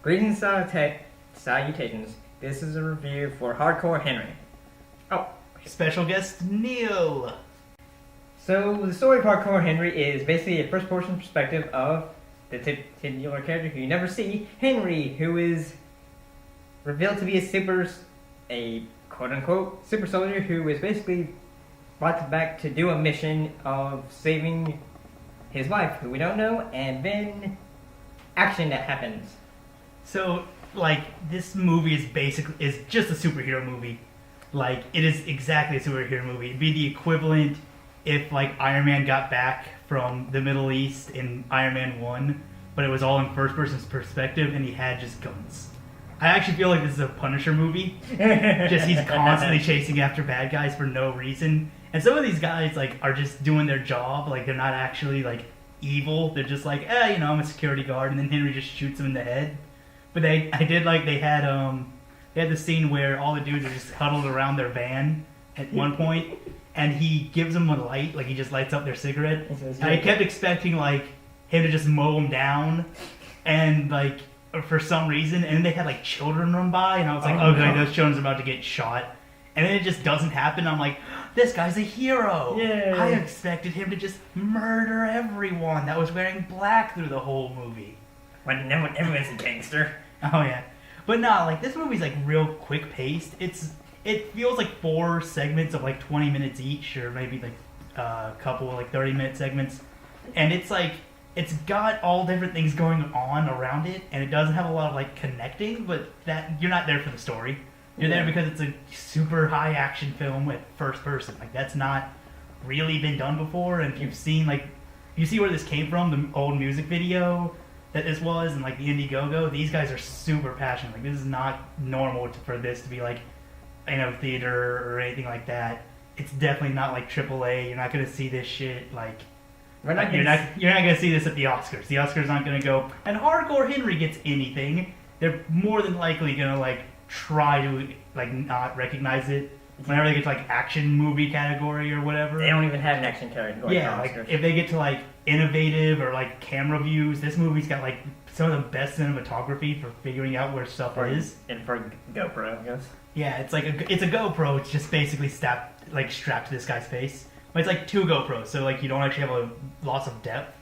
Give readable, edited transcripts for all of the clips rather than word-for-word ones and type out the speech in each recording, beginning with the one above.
Greetings, salutations. This is a review for Hardcore Henry. Oh, Special guest Neal. so the story of Hardcore Henry is basically a first-person perspective of the titular character who you never see, Henry, who is revealed to be a quote-unquote super soldier who is basically brought back to do a mission of saving his wife, who we don't know, and then action that happens. So, like, this movie is just a superhero movie. Like, it is exactly a superhero movie. It'd be the equivalent if, like, Iron Man got back from the Middle East in Iron Man 1, but it was all in first person's perspective and he had just guns. I actually feel like this is a Punisher movie. Just he's constantly chasing after bad guys for no reason. And some of these guys, like, are just doing their job. Like, they're not actually, like, evil. They're just like, I'm a security guard. And then Henry just shoots him in the head. But they had the scene where all the dudes are just huddled around their van at one point, and he gives them a light, like he just lights up their cigarette. And I kept expecting, like, him to just mow them down, and, like, for some reason, and then they had, like, children run by, and I was like, okay, those children's about to get shot. And then it just doesn't happen. I'm like, this guy's a hero. Yay. I expected him to just murder everyone that was wearing black through the whole movie. When everyone's a gangster. Oh yeah, but no, like this movie's like real quick paced. It feels like 4 segments of like 20 minutes each, or maybe like a couple of like 30-minute segments, and it's like it's got all different things going on around it, and it doesn't have a lot of like connecting. But that you're not there for the story. You're there because it's a super high action film with first person. Like that's not really been done before. And if you've seen you see where this came from, the old music video that this was, and like the Indiegogo, these guys are super passionate. Like this is not normal for this to be like in a theater or anything like that. It's definitely not like AAA. You're not gonna see this shit like. You're not gonna see this at the Oscars. The Oscars aren't gonna go and Hardcore Henry gets anything. They're more than likely gonna like try to like not recognize it whenever they get to like action movie category or whatever. They don't even have an action category. Yeah, like if they get to like innovative or like camera views, this movie's got like some of the best cinematography for figuring out where stuff is. And for GoPro, I guess. Yeah, it's like it's a GoPro. It's just basically strapped to this guy's face. But it's like 2 GoPros, so like you don't actually have a loss of depth.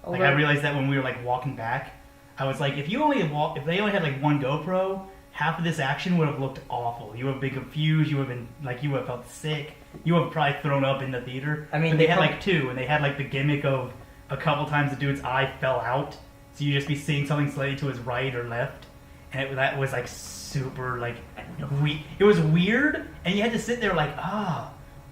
Like I realized that when we were like walking back, I was like, if they only had like 1 GoPro, half of this action would have looked awful. You would have been confused. You would have been like, you would have felt sick. You would have probably thrown up in the theater. I mean, but they had like 2, and they had like the gimmick of a couple times the dude's eye fell out, so you just be seeing something slightly to his right or left, and that was like super like it was weird, and you had to sit there like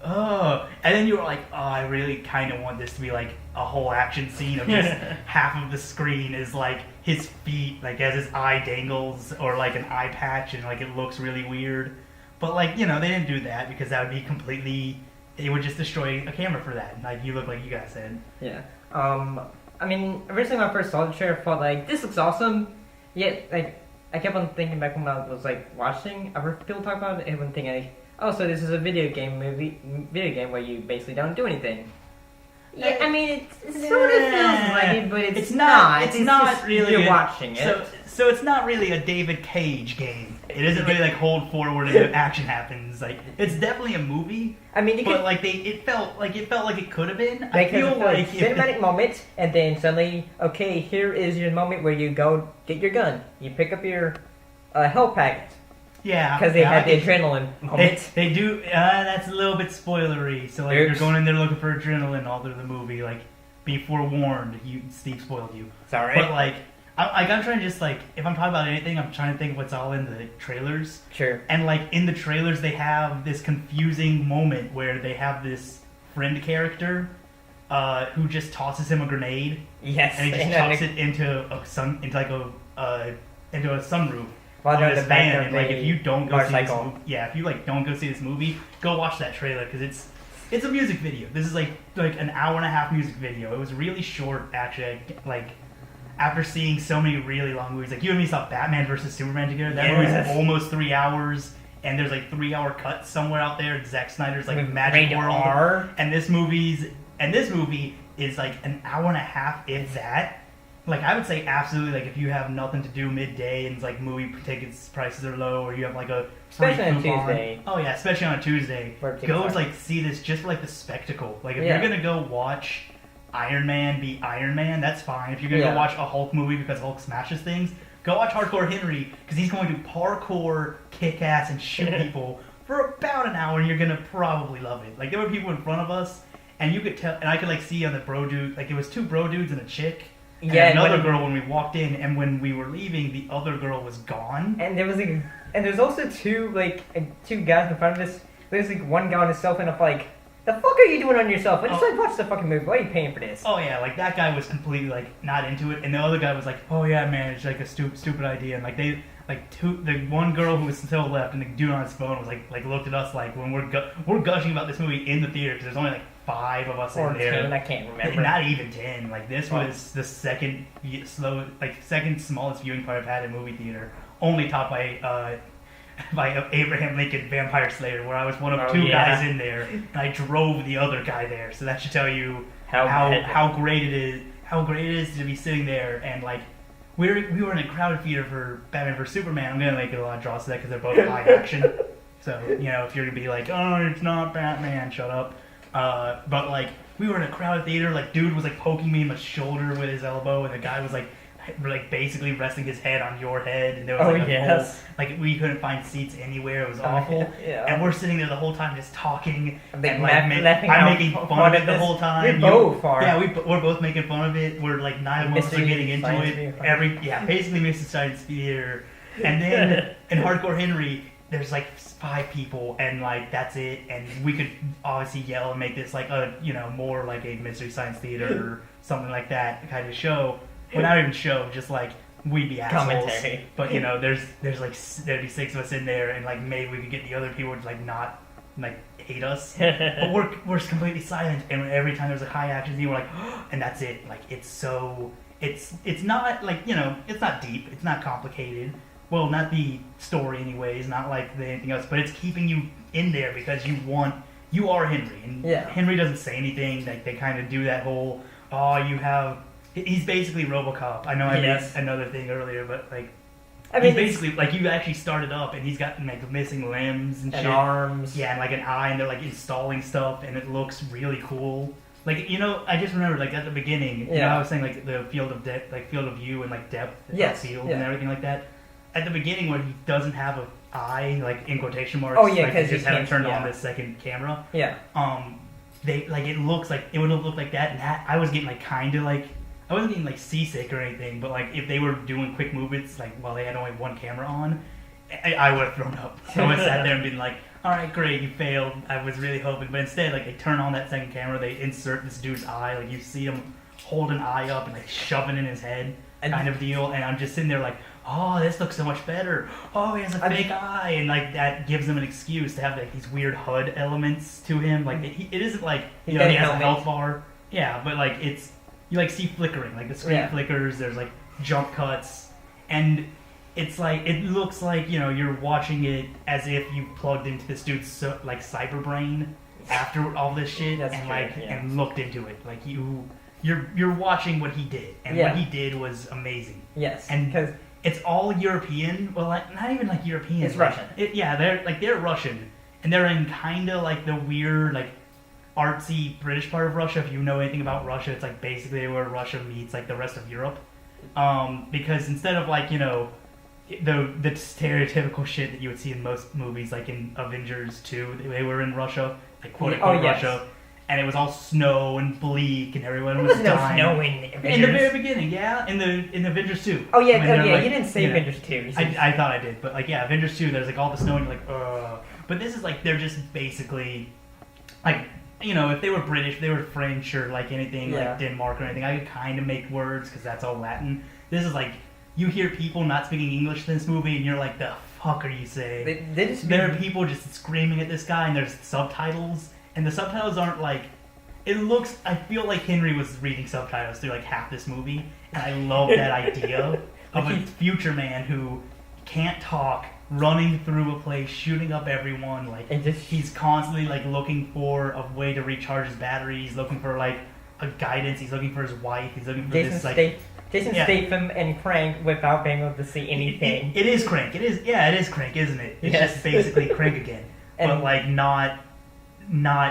and then you were like, I really kind of want this to be like a whole action scene of just half of the screen is like his feet, like as his eye dangles, or like an eye patch, and like it looks really weird. But like, they didn't do that because that would be completely, it would just destroy a camera for that. Like you look like you guys said. Yeah. I mean, originally when I first saw the trailer, I thought like, this looks awesome. Yet, like, I kept on thinking back when I was like watching, I heard people talk about it, and thinking like, oh, so this is a video game where you basically don't do anything. Yeah, I mean, it sort of feels like it, but it's not. It's not just, really. You're watching it. So it's not really a David Cage game. It isn't really like hold forward and action happens. Like it's definitely a movie. I mean, it felt like it could have been. I feel like cinematic moment, and then suddenly, okay, here is your moment where you go get your gun. You pick up your health packet. Yeah, because they had the adrenaline moment. They do. That's a little bit spoilery. So like you're going in there looking for adrenaline all through the movie. Like, be forewarned. Steve spoiled you. Sorry. But like, I'm trying to just like, if I'm talking about anything, I'm trying to think of what's all in the trailers. Sure. And like in the trailers, they have this confusing moment where they have this friend character who just tosses him a grenade. Yes. And he just chucks it into a sunroof. On this van, and like if you don't go see this movie, if you like don't go see this movie, go watch that trailer because it's a music video. This is like an hour and a half music video. It was really short actually. Like after seeing so many really long movies, like you and me saw Batman versus Superman together. That movie's almost 3 hours, and there's like 3-hour cuts somewhere out there. Zack Snyder's like Magic World, and this movie is like an hour and a half, if that. Like, I would say absolutely, like, if you have nothing to do midday and, like, movie tickets prices are low, or you have, like, a free Especially on coupon. Tuesday. Oh, yeah, especially on a Tuesday. Where tickets Go, are. like, see this just for, like, the spectacle. Like, if Yeah. you're gonna go watch Iron Man be Iron Man, that's fine. If you're gonna Yeah. go watch a Hulk movie because Hulk smashes things, go watch Hardcore Henry, because he's going to parkour, kick ass, and shoot people for about an hour, and you're gonna probably love it. Like, there were people in front of us, and you could tell, and I could, like, see on the bro dude, like, it was 2 bro dudes and a chick. And Yeah, and another when- girl when we walked in, and when we were leaving, the other girl was gone. And there was like, and there's also two guys in front of us. There's like one guy on himself, and I'm like, the fuck are you doing on yourself? I just like watch the fucking movie. Why are you paying for this? Oh yeah, like that guy was completely like not into it, and the other guy was like, "Oh yeah, man, it's like a stupid idea." And like the one girl who was still left, and the dude on his phone was like looked at us like when we're gushing about this movie in the theater because there's only like 5 of us Or in there. 10, I can't remember. Not even 10. Like this was the second smallest viewing party I've had in a movie theater, only topped by Abraham Lincoln Vampire Slayer, where I was one of 2 guys in there, and I drove the other guy there. So that should tell you how great it is. How great it is to be sitting there and like we were in a crowded theater for Batman vs Superman. I'm gonna make a lot of draws to that because they're both high action. So you know if you're gonna be like, oh, it's not Batman, shut up. But like we were in a crowded theater, like dude was like poking me in the shoulder with his elbow, and the guy was like basically resting his head on your head, and there was like we couldn't find seats anywhere. It was awful. Yeah. And we're sitting there the whole time just talking and Like, like I'm making fun of it the whole time. We both are. Yeah, we're both making fun of it. We're like neither of us are getting into it. Basically Mr. Science Theater. And then in Hardcore Henry, there's like 5 people, and like that's it. And we could obviously yell and make this like a more like a Mystery Science Theater or something like that kind of show. Well, not even show, just like we'd be assholes. Commentary. But there'd be 6 of us in there, and like maybe we could get the other people to like not like hate us. But we're completely silent, and every time there's a high action scene, we're like, and that's it. Like it's not like it's not deep, it's not complicated. Well, not the story anyways, not like anything else, but it's keeping you in there because you are Henry, and Henry doesn't say anything. Like they kind of do that whole he's basically RoboCop. I know I made another thing earlier, but like he's basically like you actually started up, and he's got like missing limbs and shit, arms, and like an eye, and they're like installing stuff, and it looks really cool. Like I just remember like at the beginning, I was saying like the field of view and like depth, field and everything like that. At the beginning, when he doesn't have an eye, like in quotation marks, because he just haven't turned on the second camera. It looks like it would look like that, and that I was getting like kind of like. I wasn't getting like seasick or anything, but like if they were doing quick movements, like while they had only one camera on, I would have thrown up. So I sat there and been like, "All right, great, you failed. I was really hoping," but instead, like they turn on that second camera, they insert this dude's eye, like you see him hold an eye up and like shoving in his head, kind of deal. And I'm just sitting there like, "Oh, this looks so much better. Oh, he has a fake eye," and like that gives him an excuse to have like these weird HUD elements to him. Like it isn't like he has a health bar, but like it's. You like see flickering, like the screen flickers. There's like jump cuts, and it's like it looks like you're watching it as if you plugged into this dude's like cyber brain after all this shit and looked into it. Like you're watching what he did, and what he did was amazing. Yes, and because it's all European. Well, like not even like European. It's Russian. They're Russian, and they're in kind of like the weird like. Artsy British part of Russia. If you know anything about Russia, it's like basically where Russia meets like the rest of Europe. Because instead of like the stereotypical shit that you would see in most movies, like in Avengers 2, they were in Russia, like quote unquote Russia, and it was all snow and bleak, and everyone was dying. No snow in Avengers. In the very beginning, in Avengers 2. Oh yeah, like, you didn't say Avengers 2. I thought I did, but like Avengers 2, there's like all the snow, and you're like, But this is like they're just basically like. If they were British, if they were French, or like anything like Denmark or anything, I could kind of make words because that's all Latin. This is like, you hear people not speaking English in this movie, and you're like, the fuck are you saying? There are people just screaming at this guy, and there's subtitles, and the subtitles aren't like, I feel like Henry was reading subtitles through like half this movie, and I love that idea of a future man who can't talk, running through a place, shooting up everyone. Like he's constantly like looking for a way to recharge his batteries, looking for like a guidance. He's looking for his wife. He's looking for Jason this like. Jason Yeah. Statham and Crank without being able to see anything. It is Crank. It is Crank, isn't it? It's Yes. just basically Crank again, And- but like not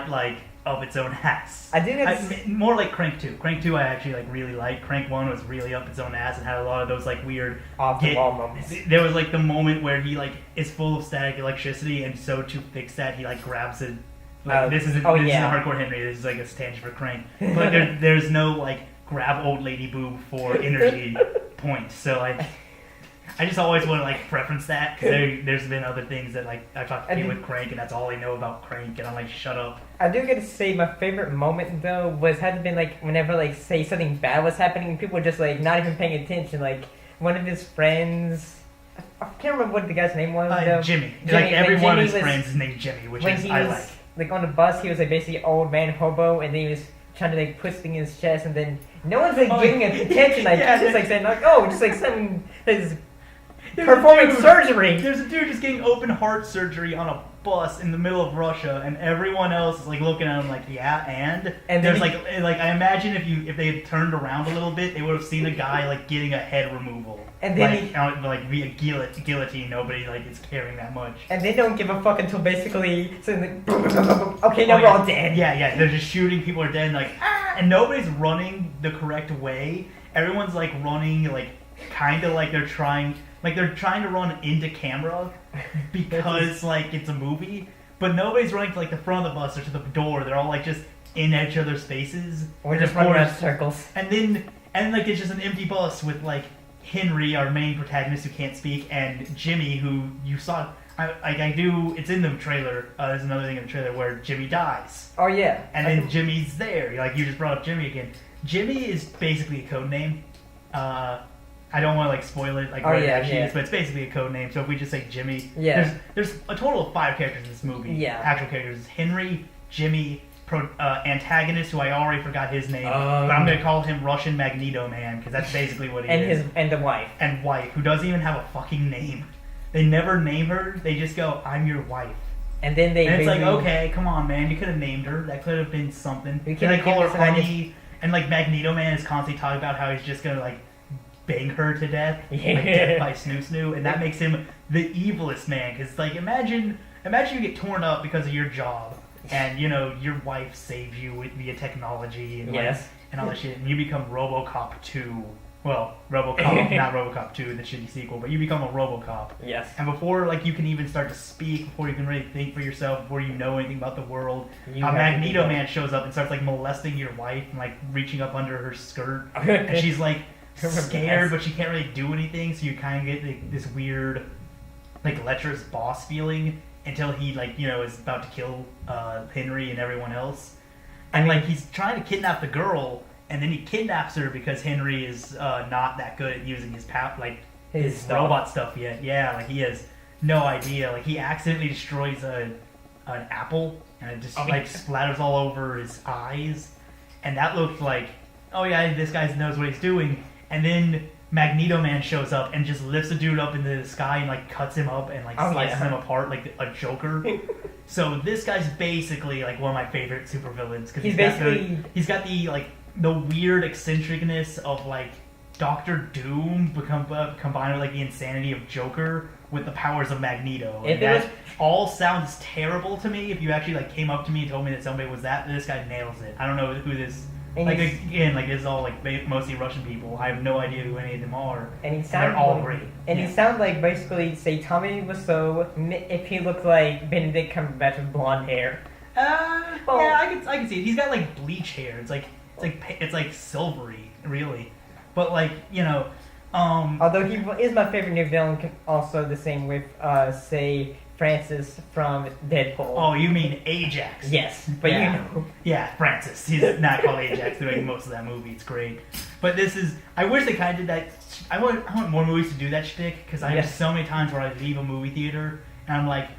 like of its own ass. I do get More like Crank 2. Crank 2 I actually like really liked. Crank 1 was really up its own ass and had a lot of those like weird off the wall moments. There was like the moment where he like is full of static electricity, and so to fix that he like grabs it. Like this isn't Hardcore Henry. This is like a tangent for Crank. But there's no like grab old lady boob for energy point. So I just always want to like preference that, because there's been other things that like I talked to people with Crank, and that's all I know about Crank, and I'm like, shut up. I do get to say my favorite moment though had to been like whenever like say something bad was happening and people were just like not even paying attention. Like one of his friends, I can't remember what the guy's name was. Jimmy. Jimmy. Like every one of his was, friends is named Jimmy, which when is he I was, like on the bus, he was like basically old man hobo, and then he was trying to like push things in his chest, and then no one's like giving him attention. Like yeah, he's just like saying like, oh, just like something that's performing surgery. There's a dude just getting open heart surgery on a bus in the middle of Russia, and everyone else is like looking at him like, yeah, and there's like I imagine if they had turned around a little bit, they would have seen a guy like getting a head removal, and then like via guillotine. Nobody like is caring that much, and they don't give a fuck until basically saying like, okay, now we're all dead. Yeah, they're just shooting. People are dead, and like and nobody's running the correct way. Everyone's like running like kind of like they're trying to run into camera because like it's a movie, but nobody's running to like the front of the bus or to the door. They're all like just in each other's faces. We're just running around circles. And like it's just an empty bus with like Henry, our main protagonist who can't speak, and Jimmy, who you saw. It's in the trailer. There's another thing in the trailer where Jimmy dies. Oh yeah. And then Jimmy's there. Like you just brought up Jimmy again. Jimmy is basically a code name. I don't want to like spoil it, like what it actually is, but it's basically a code name. So if we just say Jimmy, there's a total of 5 characters in this movie. Yeah, actual characters: Henry, Jimmy, antagonist, who I already forgot his name, but I'm gonna call him Russian Magneto Man because that's basically what he is. And the wife, who doesn't even have a fucking name. They never name her. They just go, "I'm your wife." And then it's like, okay, come on, man, you could have named her. That could have been something. They call her Honey, and like Magneto Man is constantly talking about how he's just gonna like bang her to death, like death by snoo, and that makes him the evilest man. Because like imagine you get torn up because of your job, and you know your wife saves you via technology and and all that shit, and you become RoboCop 2. Well, RoboCop, not RoboCop 2, the shitty sequel, but you become a RoboCop. Yes. And before like you can even start to speak, before you can really think for yourself, before you know anything about the world, Magneto Man shows up and starts like molesting your wife and like reaching up under her skirt, and she's like scared, but she can't really do anything. So you kind of get like, this weird, like lecherous boss feeling until he like is about to kill Henry and everyone else, and like he's trying to kidnap the girl. And then he kidnaps her because Henry is not that good at using his his robot stuff yet. Yeah, like he has no idea. Like he accidentally destroys an apple, and it just like splatters all over his eyes. And that looked like, oh yeah, this guy knows what he's doing. And then Magneto Man shows up and just lifts the dude up into the sky and like cuts him up and like slices him apart like a Joker. So this guy's basically like one of my favorite supervillains because he's got the like the weird eccentricness of like Doctor Doom combined with like the insanity of Joker with the powers of Magneto. And that all sounds terrible to me. If you actually like came up to me and told me that somebody was that, this guy nails it. I don't know who this. Like again, like this is all like mostly Russian people. I have no idea who any of them are. And they're all great. And he sounds like basically say Tommy Wiseau if he looked like Benedict Cumberbatch with blonde hair. Yeah, I can see it. He's got like bleach hair. It's like silvery, really. But like although he is my favorite new villain, also the same with say Francis from Deadpool. Oh, you mean Ajax? Yes, but you know. Yeah, Francis. He's not called Ajax throughout most of that movie. It's great. But this is. I wish they kind of did that. I want more movies to do that shtick because I have so many times where I leave a movie theater and I'm like,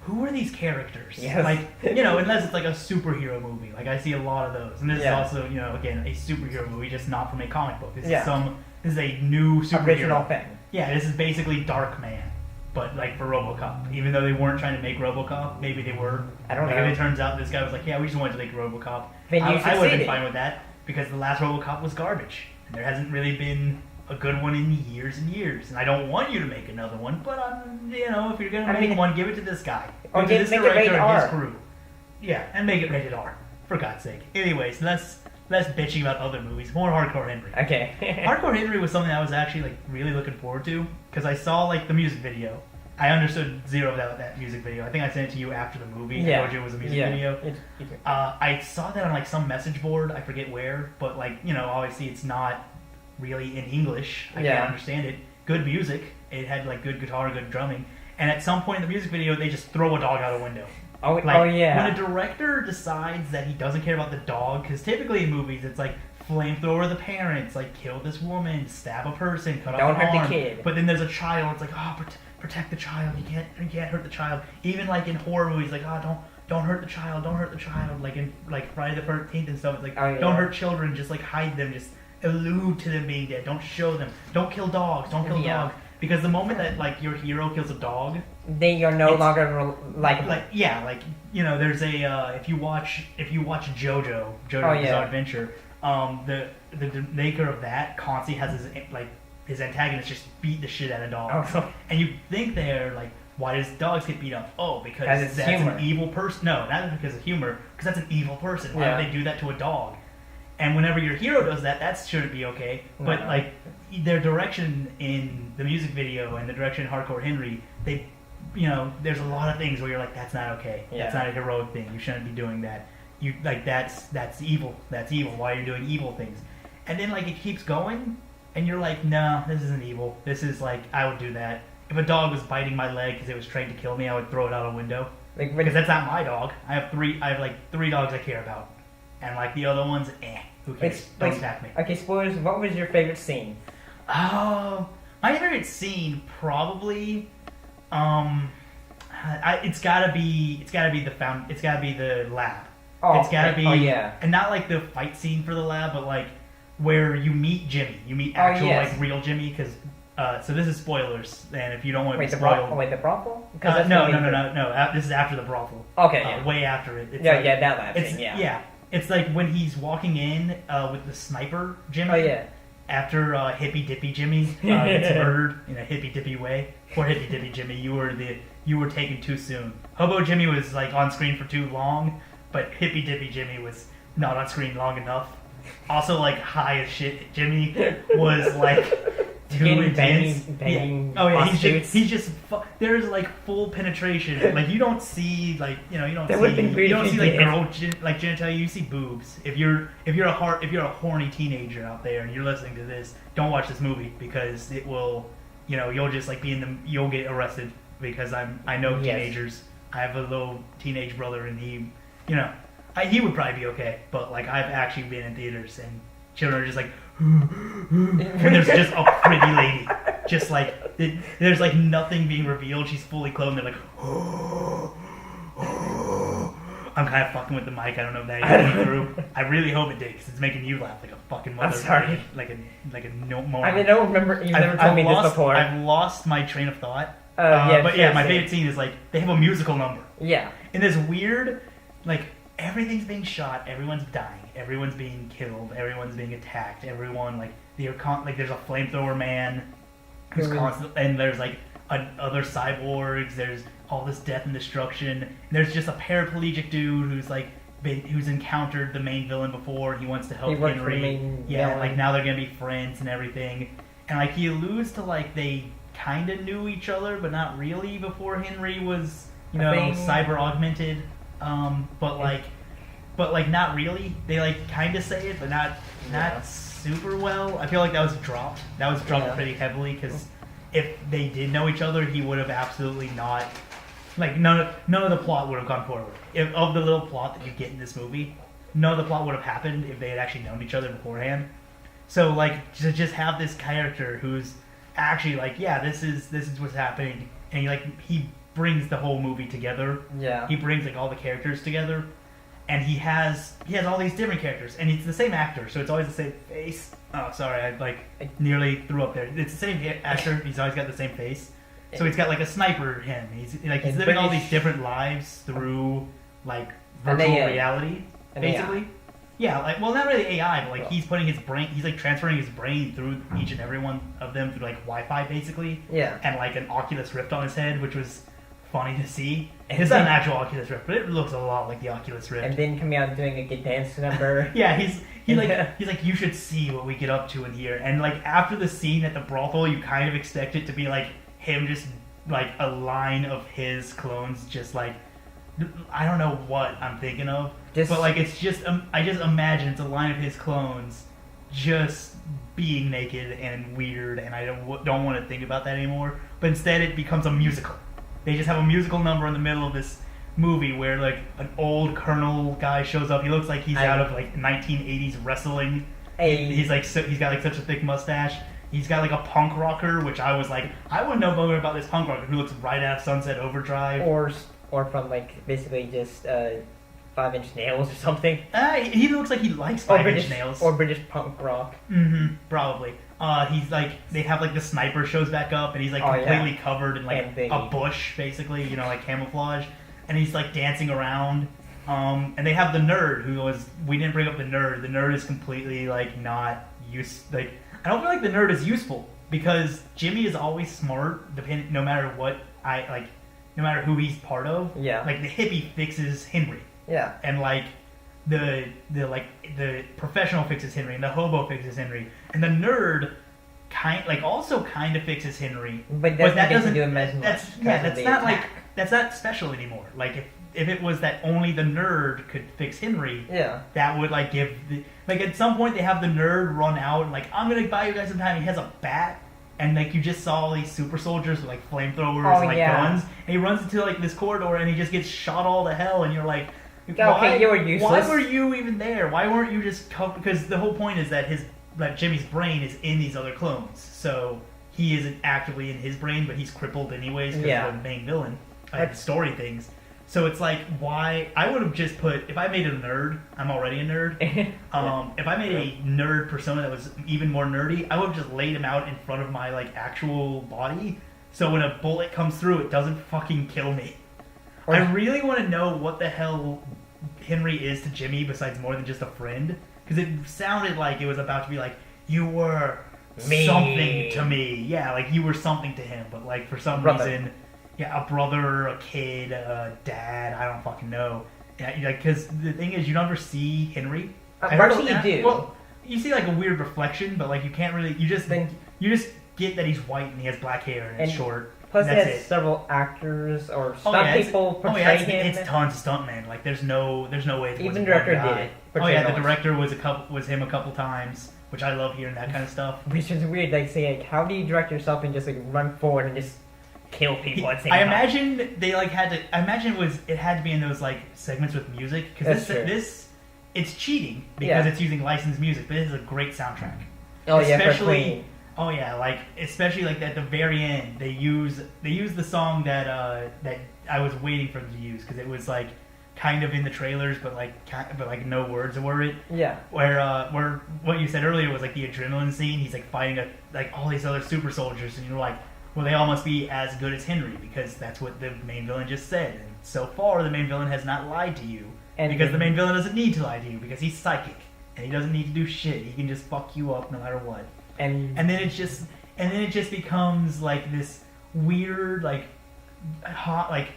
who are these characters? Yes. Like, unless it's like a superhero movie. Like I see a lot of those, and this is also, again, a superhero movie, just not from a comic book. This is a new superhero. Original thing. Yeah, this is basically Darkman. But like for RoboCop, even though they weren't trying to make RoboCop, maybe they were. I don't know. If it turns out this guy was like, yeah, we just wanted to make RoboCop. Then I would have been fine with that. because the last RoboCop was garbage, and there hasn't really been a good one in years and years. And I don't want you to make another one, but if you're gonna make one, give it to this guy, or to this make it rated director and R. his crew. Yeah, and make it rated R, for God's sake. Anyways, less bitching about other movies, more Hardcore Henry. Okay. Hardcore Henry was something I was actually like really looking forward to because I saw like the music video. I understood zero about that music video. I think I sent it to you after the movie. Yeah. I told you it was a music video. I saw that on like some message board. I forget where, but like obviously it's not really in English. I can't understand it. Good music. It had like good guitar, good drumming. And at some point in the music video, they just throw a dog out a window. Oh yeah. When a director decides that he doesn't care about the dog, because typically in movies it's like flamethrower the parents, like kill this woman, stab a person, cut off an arm. Don't hurt the kid. But then there's a child. It's like protect the child. You can't hurt the child. Even like in horror movies, like don't hurt the child. Don't hurt the child. Like in like Friday the 13th and stuff. It's like don't hurt children. Just like hide them. Just allude to them being dead. Don't show them. Don't kill dogs. Don't kill dogs. Because the moment that like your hero kills a dog, they are no longer likable. There's a if you watch JoJo's Bizarre Adventure, the maker of that constantly has his antagonist just beat the shit out of dogs, and you think they're like, why does dogs get beat up? Oh, because that's humor. An evil person. No, not because of humor, because that's an evil person. Why would they do that to a dog? And whenever your hero does that, that shouldn't be okay. But like their direction in the music video and the direction in Hardcore Henry, they, there's a lot of things where you're like, that's not okay. Yeah. That's not a heroic thing. You shouldn't be doing that. You like that's evil. That's evil. Why are you doing evil things? And then like it keeps going, and you're like, no, this isn't evil. This is like I would do that. If a dog was biting my leg because it was trained to kill me, I would throw it out a window. Because that's not my dog. I have three dogs I care about. And like the other ones, who cares? Don't attack me. Okay, spoilers. What was your favorite scene? My favorite scene probably, it's gotta be the lab. Oh, it's gotta be. Oh yeah. And not like the fight scene for the lab, but like where you meet Jimmy. You meet actual like real Jimmy because. So this is spoilers, and if you don't want to be spoiled... the brothel? No. This is after the brothel. Okay, way after it. It's that lab scene, Yeah, it's like when he's walking in with the sniper Jimmy. Oh, yeah. After Hippy Dippy Jimmy gets murdered in a hippy dippy way. Poor Hippy Dippy Jimmy, you were taken too soon. Hobo Jimmy was like on screen for too long, but Hippy Dippy Jimmy was not on screen long enough. Also, like high as shit, Jimmy was like... too intense. Banging he's just there's like full penetration. Like you don't see like you don't see like girl like genitalia. You see boobs. If you're a horny teenager out there and you're listening to this, don't watch this movie because it will you'll just like you'll get arrested because I know teenagers. I have a little teenage brother and he would probably be okay, but like I've actually been in theaters and children are just like when there's just a pretty lady, just like there's like nothing being revealed. She's fully clothed. And they're like, I'm kind of fucking with the mic. I don't know if that came through. I really hope it did because it's making you laugh like a fucking mother. I'm sorry. Like a no more. I don't remember. You've never told me this before. I've lost my train of thought. My favorite scene is like they have a musical number. Yeah. In this weird, like everything's being shot, everyone's dying. Everyone's being killed. Everyone's being attacked. Everyone there's a flamethrower man who's constant, and there's like other cyborgs. There's all this death and destruction. And there's just a paraplegic dude who's encountered the main villain before. He wants to help Henry. Like now they're gonna be friends and everything. And like he alludes to like they kind of knew each other, but not really before Henry was cyber augmented. But not really. They like kind of say it, but not super well. I feel like that was dropped. That was dropped pretty heavily because if they did know each other, he would have absolutely not. Like none of the plot would have gone forward. Of the little plot that you get in this movie, none of the plot would have happened if they had actually known each other beforehand. So like to just have this character who's actually like, this is what's happening, and he brings the whole movie together. Yeah. He brings like all the characters together. And he has all these different characters, and it's the same actor, so it's always the same face. Oh, sorry, I nearly threw up there. It's the same actor. He's always got the same face. So he's got like a sniper him. He's living all these different lives through like virtual reality, basically. Yeah, like, well, not really AI, but like he's putting his brain, he's like transferring his brain through each and every one of them through like Wi-Fi basically. Yeah. And like an Oculus Rift on his head, which was funny to see. It's not an actual Oculus Rift, but it looks a lot like the Oculus Rift. And then coming out and doing a good dance number. Yeah, he's like, you should see what we get up to in here. And like after the scene at the brothel, you kind of expect it to be like him just like a line of his clones, just like, I don't know what I'm thinking of, but like it's just I just imagine it's a line of his clones just being naked and weird, and I don't want to think about that anymore. But instead, it becomes a musical. They just have a musical number in the middle of this movie where like an old colonel guy shows up. He looks like he's out of like 1980s wrestling. He's like he's got like such a thick mustache. He's got like a punk rocker, which I was like, I wouldn't know more about this punk rocker who looks right out of Sunset Overdrive. Or from like basically just 5-inch nails or something. He looks like he likes 5-inch nails. Or British punk rock. Mm-hmm. Probably. He's like, they have like the sniper shows back up, and he's like completely covered in like a bush, basically, you know, like camouflage, and he's like dancing around. And they have the nerd who was, we didn't bring up the nerd. The nerd is completely like not like, I don't feel like the nerd is useful because Jimmy is always smart, no matter what no matter who he's part of. Yeah. Like the hippie fixes Henry. Yeah. And like the professional fixes Henry, and the hobo fixes Henry, and the nerd also kind of fixes Henry. But that doesn't do him as much. That's not special anymore. Like if it was that only the nerd could fix Henry, that would like give at some point they have the nerd run out and like, I'm gonna buy you guys some time. He has a bat. And like you just saw all these super soldiers with like flamethrowers and like guns, and he runs into like this corridor and he just gets shot all to hell, and you're like, okay, you were useless. Why were you even there? Why weren't you just because the whole point is that Jimmy's brain is in these other clones, so he isn't actively in his brain, but he's crippled anyways because of the main villain, story things. So it's like, why? I would have just put, if I made a nerd, I'm already a nerd. If I made a nerd persona that was even more nerdy, I would have just laid him out in front of my like actual body, so when a bullet comes through, it doesn't fucking kill me. I really want to know what the hell Henry is to Jimmy besides more than just a friend, because it sounded like it was about to be like, you were something to me. Yeah, like you were something to him, but like for some reason... Yeah, a brother, a kid, a dad, I don't fucking know. Yeah, like, because the thing is, you never see Henry. Actually, you do. Well, you see like a weird reflection, but like you can't really. You just get that he's white and he has black hair and it's short. Plus, he has several actors or stunt people portray him. It's tons of stuntmen. Like, there's no way. Even director did it. Oh yeah, the director was him a couple times, which I love hearing that kind of stuff. Which is weird. Like, saying, like, how do you direct yourself and just like run forward and just kill people at the same time? I imagine they like had to. I imagine it had to be in those like segments with music, because this it's cheating because it's using licensed music, but it is a great soundtrack. Oh especially, especially like at the very end, they use the song that I was waiting for them to use, because it was like kind of in the trailers, but like no words were it. Yeah. Where what you said earlier was like the adrenaline scene. He's like fighting like all these other super soldiers, and you're like, well, they all must be as good as Henry, because that's what the main villain just said. And so far, the main villain has not lied to you, because the main villain doesn't need to lie to you, because he's psychic and he doesn't need to do shit. He can just fuck you up no matter what. And then it just becomes like this weird like hot like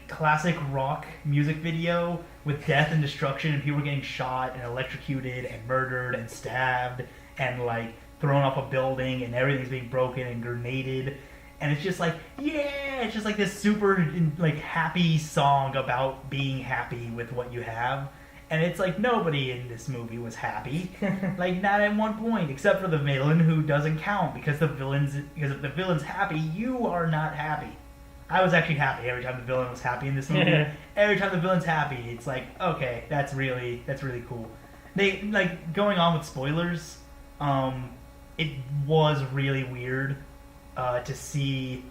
classic rock music video with death and destruction and people getting shot and electrocuted and murdered and stabbed and like thrown off a building and everything's being broken and grenaded, and it's just like, it's just like this super like happy song about being happy with what you have. And it's like, nobody in this movie was happy. Like, not at one point, except for the villain, who doesn't count, because if the villain's happy, you are not happy. I was actually happy every time the villain was happy in this movie. Every time the villain's happy, it's like, okay, that's really cool. They, like, going on with spoilers, it was really weird to see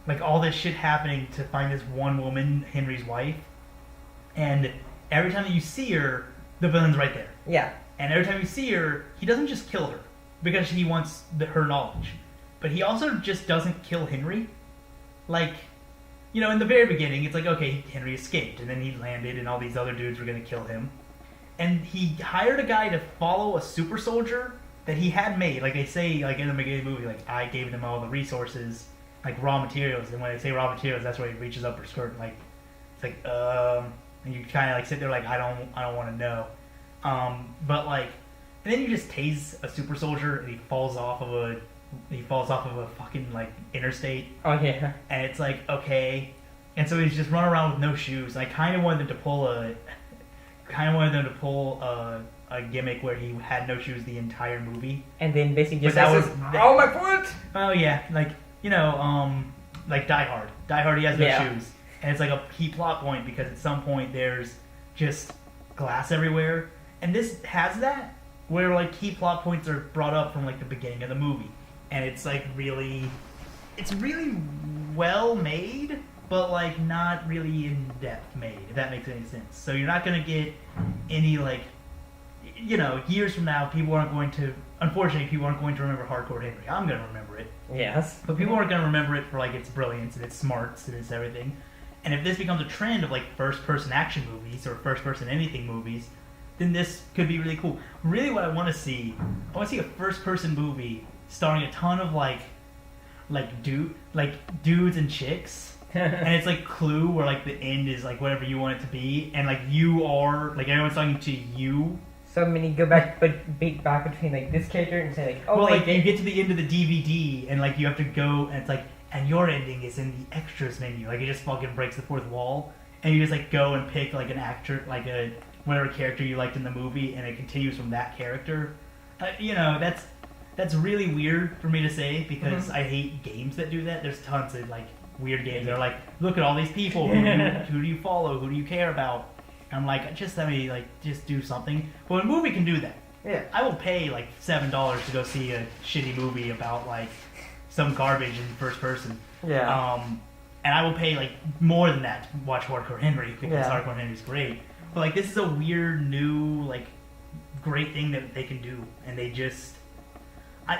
like all this shit happening to find this one woman, Henry's wife, and every time that you see her, the villain's right there. Yeah. And every time you see her, he doesn't just kill her because he wants her knowledge, but he also just doesn't kill Henry. Like, in the very beginning, it's like, okay, Henry escaped, and then he landed, and all these other dudes were going to kill him. and he hired a guy to follow a super soldier that he had made. Like they say, like in the beginning of the movie, like I gave them all the resources, like raw materials. And when they say raw materials, that's where he reaches up her skirt. And, like it's like and you kind of like sit there like I don't want to know. But like, and then you just tase a super soldier and he falls off of a fucking like interstate. Oh yeah. And it's like, okay. And so he's just running around with no shoes. And I kind of wanted them to pull a gimmick where he had no shoes the entire movie. And then basically just But that says, was- "Oh my foot!" Oh yeah, like like Die Hard. Die Hard, he has no Yeah. shoes, and it's like a key plot point because at some point there's just glass everywhere, and this has that where like key plot points are brought up from like the beginning of the movie, and it's like it's really well made, but like not really in depth made. If that makes any sense. So you're not gonna get any like. Years from now, unfortunately, people aren't going to remember Hardcore Henry. I'm going to remember it. Yes. But people aren't going to remember it for, like, its brilliance and its smarts and its everything. And if this becomes a trend of, like, first-person action movies or first-person anything movies, then this could be really cool. Really what I want to see a first-person movie starring a ton of, dudes and chicks. And it's like Clue, where, like, the end is, like, whatever you want it to be. And, like, you are, like, everyone's talking to you. So many go back, but beat back between like this character and say like, oh well, wait, like you get to the end of the DVD and like you have to go and it's like, and your ending is in the extras menu. Like it just fucking breaks the fourth wall, and you just like go and pick like an actor, like a whatever character you liked in the movie, and it continues from that character. That's really weird for me to say because I hate games that do that. There's tons of like weird games that are like, look at all these people. Who do you follow? Who do you care about? I'm like, just let me like just do something. But a movie can do that. Yeah. I will pay like $7 to go see a shitty movie about like some garbage in first person. Yeah. And I will pay like more than that to watch Hardcore Henry because Yeah. Hardcore Henry's great. But like this is a weird new like great thing that they can do, and they just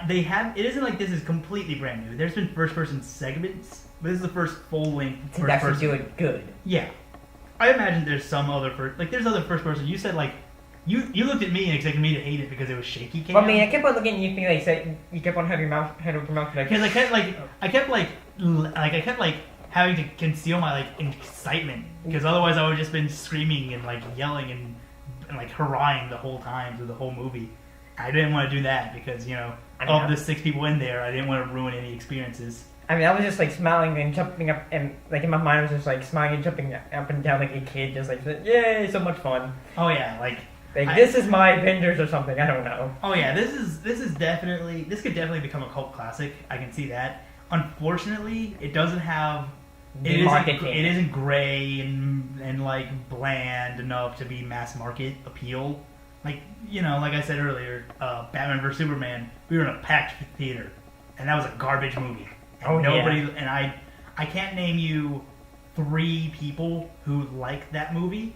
they have. It isn't like this is completely brand new. There's been first person segments, but this is the first full length To first actually person. do it good. Yeah. I imagine there's some other there's other first person. You said like you looked at me and expected me to hate it because it was shaky cam. Well, I mean, I kept on looking at you, like said you kept on having your mouth head over your mouth like. Because I kept having to conceal my like excitement because otherwise I would have just been screaming and like yelling and like hurrahing the whole time through the whole movie. I didn't want to do that because of the 6 people in there, I didn't want to ruin any experiences. I mean, I was just like smiling and jumping up, and like in my mind, I was just like smiling and jumping up and down like a kid, just like, yay, so much fun. Oh yeah, like this is my Avengers or something. I don't know. Oh yeah, this could definitely become a cult classic. I can see that. Unfortunately, it doesn't have. It isn't gray and like bland enough to be mass market appeal. Like like I said earlier, Batman vs Superman. We were in a packed theater, and that was a garbage movie. And and I can't name you 3 people who like that movie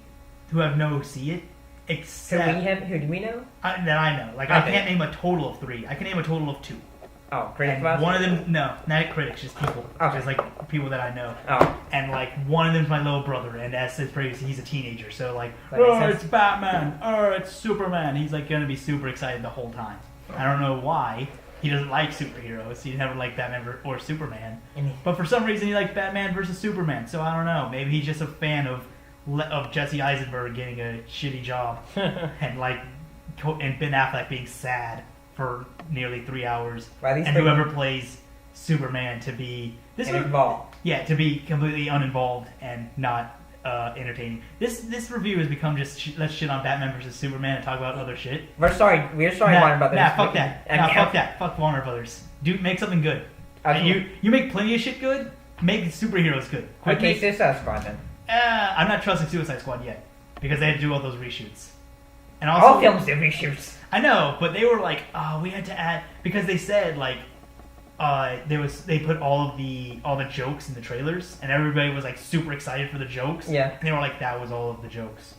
who have see it except who do we know? that I know. Like Okay. I can't name a total of 3. I can name a total of 2. Oh, critics. And one of them, no, not critics, just people. Okay. Just like people that I know. Oh, And like one of them's my little brother, and as said previously, he's a teenager. So like, That makes sense. it's Batman, it's Superman. He's like gonna be super excited the whole time. I don't know why. He doesn't like superheroes. He never liked Batman or Superman. But for some reason, he likes Batman versus Superman. So I don't know. Maybe he's just a fan of Jesse Eisenberg getting a shitty job and and Ben Affleck being sad for nearly 3 hours, Well, at least and they- whoever plays Superman to be involved. yeah, to be completely uninvolved and not entertaining. This review has become just let's shit on Batman versus Superman and talk about other shit. We're sorry, Warner Brothers. Fuck that. Fuck that. Fuck Warner Brothers. Do make something good. You make plenty of shit good. Make superheroes good. Okay, Suicide Squad then. I'm not trusting Suicide Squad yet because they had to do all those reshoots. And also, All films do reshoots. I know, but they were like, oh, we had to add because they said like they put all the jokes in the trailers and everybody was like super excited for the jokes. Yeah. And they were like, that was all of the jokes.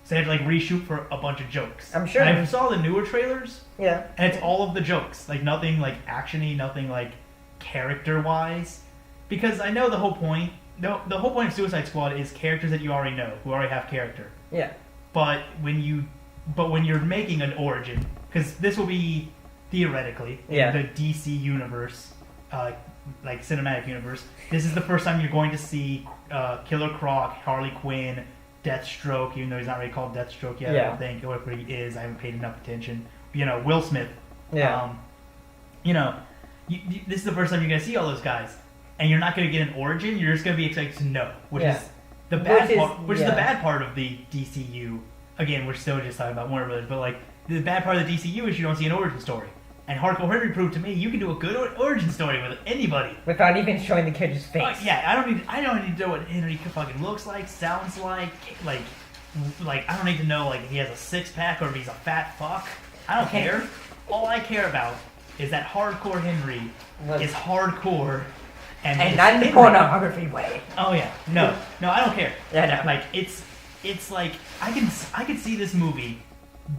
So they had to like reshoot for a bunch of jokes. I'm sure. And I saw the newer trailers Yeah. and it's all of the jokes. Like nothing like actiony, nothing like character wise. Because I know the whole point. No, the whole point of Suicide Squad is characters that you already know, who already have character. Yeah. But when you but when you're making an origin, because this will be theoretically in the DC universe, like cinematic universe, this is the first time you're going to see Killer Croc, Harley Quinn, Deathstroke, even though he's not really called Deathstroke yet, I don't think, or if he is, I haven't paid enough attention. Will Smith. This is the first time you're going to see all those guys, and you're not going to get an origin. You're just going to be expected to know, which is the bad part. Which is the bad part of the DCU. Again, we're still just talking about Warner Brothers, but like the bad part of the DCU is you don't see an origin story. And Hardcore Henry proved to me you can do a good origin story with anybody without even showing the character's face. I don't need to know what Henry fucking looks like, sounds like I don't need to know like if he has a six pack or if he's a fat fuck. I don't care. All I care about is that Hardcore Henry is hardcore and not in the pornography way. Oh yeah, no, I don't care. Yeah, no. Like it's like I can see this movie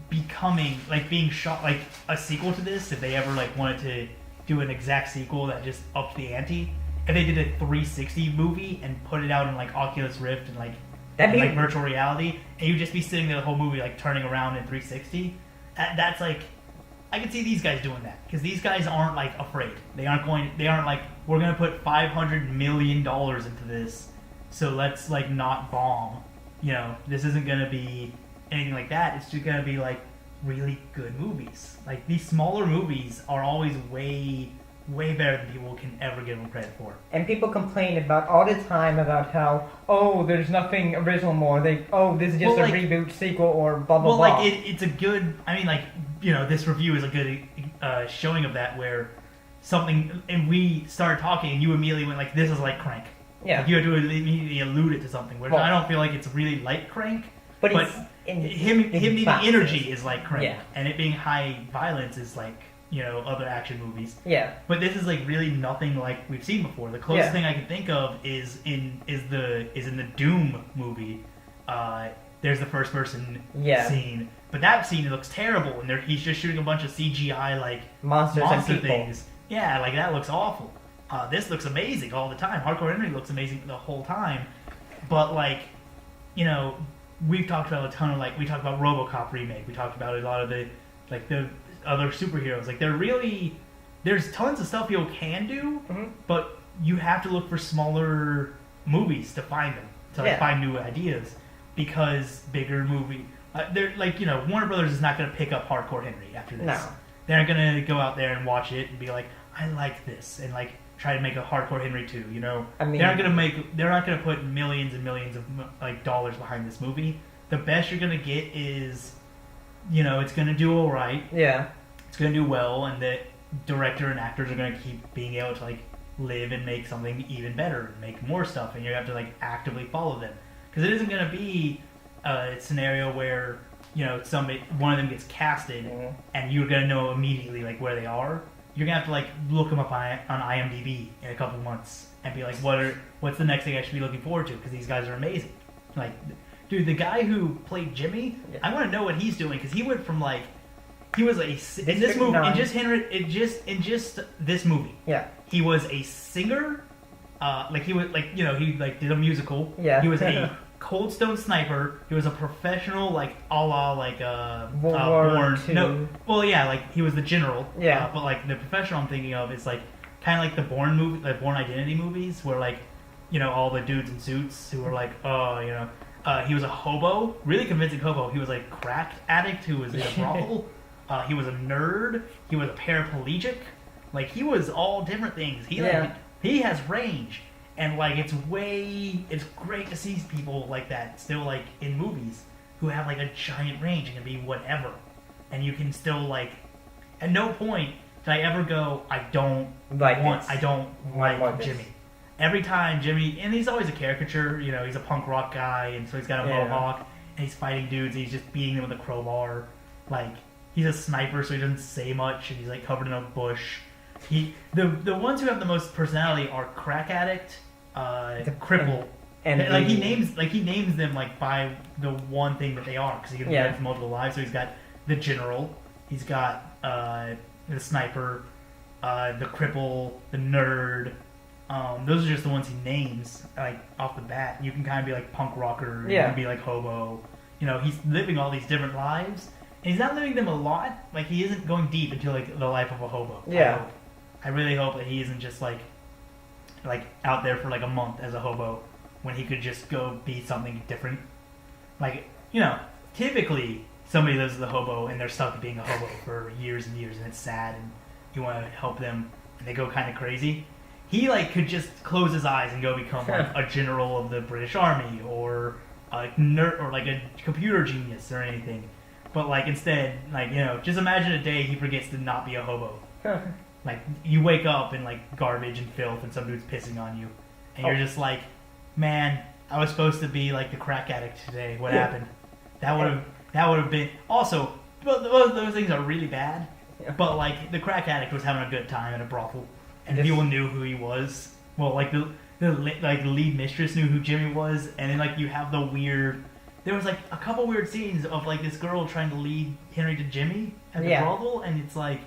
becoming like being shot like a sequel to this if they ever like wanted to do an exact sequel that just upped the ante. If they did a 360 movie and put it out in like Oculus Rift and like virtual reality, and you'd just be sitting there the whole movie like turning around in 360. That's like I can see these guys doing that because these guys aren't like afraid. They aren't like we're gonna put $500 million into this, so let's like not bomb. This isn't gonna be anything like that. It's just gonna be like really good movies. Like these smaller movies are always way better than people can ever give them credit for. And people complain about all the time about how there's nothing original more. This is just a reboot, sequel, or blah blah blah. Well, like it's a good. I mean, like this review is a good showing of that where something and we started talking and you immediately went like this is like Crank. Yeah. Like you had to immediately allude it to something. Whereas I don't feel like it's really like Crank. But him needing energy is like Crank, and it being high violence is like other action movies. Yeah. But this is like really nothing like we've seen before. The closest thing I can think of is in the Doom movie. There's the first person scene, but that scene looks terrible, and he's just shooting a bunch of CGI like monster things. Yeah, like that looks awful. This looks amazing all the time. Hardcore Henry looks amazing the whole time, but like we've talked about a ton of we talked about RoboCop remake. We talked about a lot of the other superheroes. Like there's tons of stuff people can do, but you have to look for smaller movies to find them, to find new ideas, because bigger movie. They're Warner Brothers is not going to pick up Hardcore Henry after this. No. They're not going to go out there and watch it and be like, I like this, and like try to make a Hardcore Henry 2, I mean, they're not going to put millions and millions of like dollars behind this movie. The best you're going to get is, it's going to do all right. Yeah. It's going to do well, and the director and actors are going to keep being able to like live and make something even better, and make more stuff, and you have to like actively follow them, because it isn't going to be a scenario where one of them gets casted, and you're going to know immediately like where they are. You're gonna have to like look them up on IMDb in a couple months and be like, what's the next thing I should be looking forward to? Because these guys are amazing. Like, dude, the guy who played Jimmy, I want to know what he's doing, because he went from he was in this movie, in just this movie. Yeah. He was a singer, he did a musical. Yeah. He was a Cold Stone sniper. He was a professional, a la War II. No, well, yeah, he was the general. Yeah. But the professional I'm thinking of is kind of like the Bourne movie, the Bourne Identity movies, where all the dudes in suits who were he was a hobo, really convincing hobo. He was a crack addict who was in a brothel. He was a nerd. He was a paraplegic. He was all different things. He has range. And it's great to see people like that still in movies who have a giant range and can be whatever, and you can still at no point did I ever go I don't like Jimmy. Every time Jimmy, and he's always a caricature, he's a punk rock guy, and so he's got a mohawk and he's fighting dudes and he's just beating them with a crowbar. He's a sniper, so he doesn't say much, and he's covered in a bush. The ones who have the most personality are crack addict, cripple, and he names them by the one thing that they are, because he can live multiple lives. So he's got the general, he's got the sniper, the cripple, the nerd. Those are just the ones he names off the bat. You can kind of be punk rocker, you can be hobo, he's living all these different lives, and he's not living them a lot. Like, he isn't going deep into like the life of a hobo. Yeah. I really hope that he isn't just like out there for like a month as a hobo when he could just go be something different. Like, typically somebody lives as a hobo and they're stuck being a hobo for years and years, and it's sad, and you want to help them, and they go kind of crazy. He like could just close his eyes and go become like a general of the British Army, or a nerd, or like a computer genius or anything. But like instead, like just imagine a day he forgets to not be a hobo. Like you wake up in like garbage and filth, and some dude's pissing on you, and you're just like, man, I was supposed to be like the crack addict today. What happened? That would have been also. Those things are really bad. But like the crack addict was having a good time at a brothel, and people knew who he was. Well, like the lead mistress knew who Jimmy was, and then like you have the weird. There was like a couple weird scenes of like this girl trying to lead Henry to Jimmy at the brothel, and it's like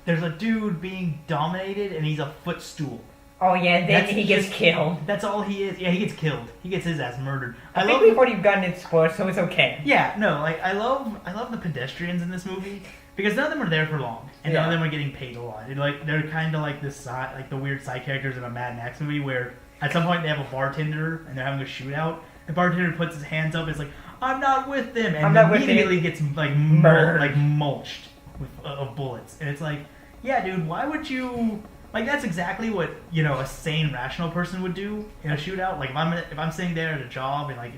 there's a dude being dominated, and he's a footstool. Oh yeah, and then he gets killed. That's all he is. Yeah, he gets killed. He gets his ass murdered. I think we've already gotten it spoiled, so it's okay. Yeah, no, like I love the pedestrians in this movie. Because none of them are there for long, and none of them are getting paid a lot. And like they're kind of like this side, like the weird side characters in a Mad Max movie, where at some point they have a bartender and they're having a shootout. The bartender puts his hands up, and is like, "I'm not with them," and immediately gets like mulched with of bullets. And it's like, yeah, dude, why would you? Like that's exactly what a sane, rational person would do in a shootout. Like if I'm sitting there at a job and like.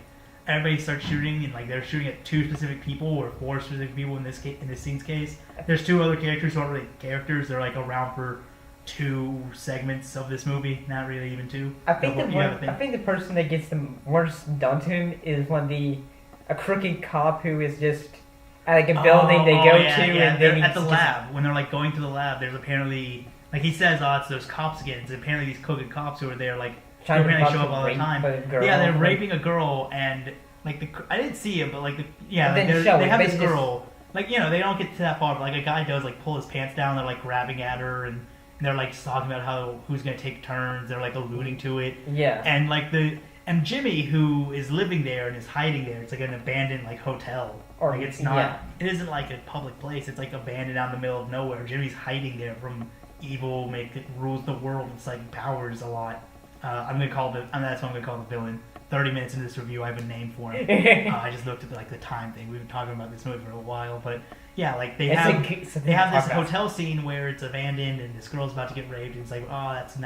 Everybody starts shooting, and like they're shooting at 2 specific people or 4 specific people in this scene's case. There's 2 other characters who aren't really characters; they're like around for 2 segments of this movie, not really even 2. I think the person that gets the worst done to him is a crooked cop who is just at like a building they go to, and then at the lab when they're like going to the lab. There's apparently like he says, it's those cops again. It's apparently these crooked cops who are there like. They apparently show up all the time. Yeah, they're raping a girl, and like I didn't see it, but like they have this girl. Like they don't get to that far, but like a guy does like pull his pants down. They're like grabbing at her, and they're like talking about who's gonna take turns. They're like alluding to it. Yeah. And like and Jimmy, who is living there and is hiding there, it's like an abandoned like hotel. Or like it's not. Yeah. It isn't like a public place. It's like abandoned out in the middle of nowhere. Jimmy's hiding there from evil, rules the world. It's like powers a lot. That's what I'm gonna call the villain. 30 minutes into this review, I have a name for him. I just looked at the time thing. We've been talking about this movie for a while, but yeah, like they have this hotel scene where it's abandoned and this girl's about to get raped, and it's like, that's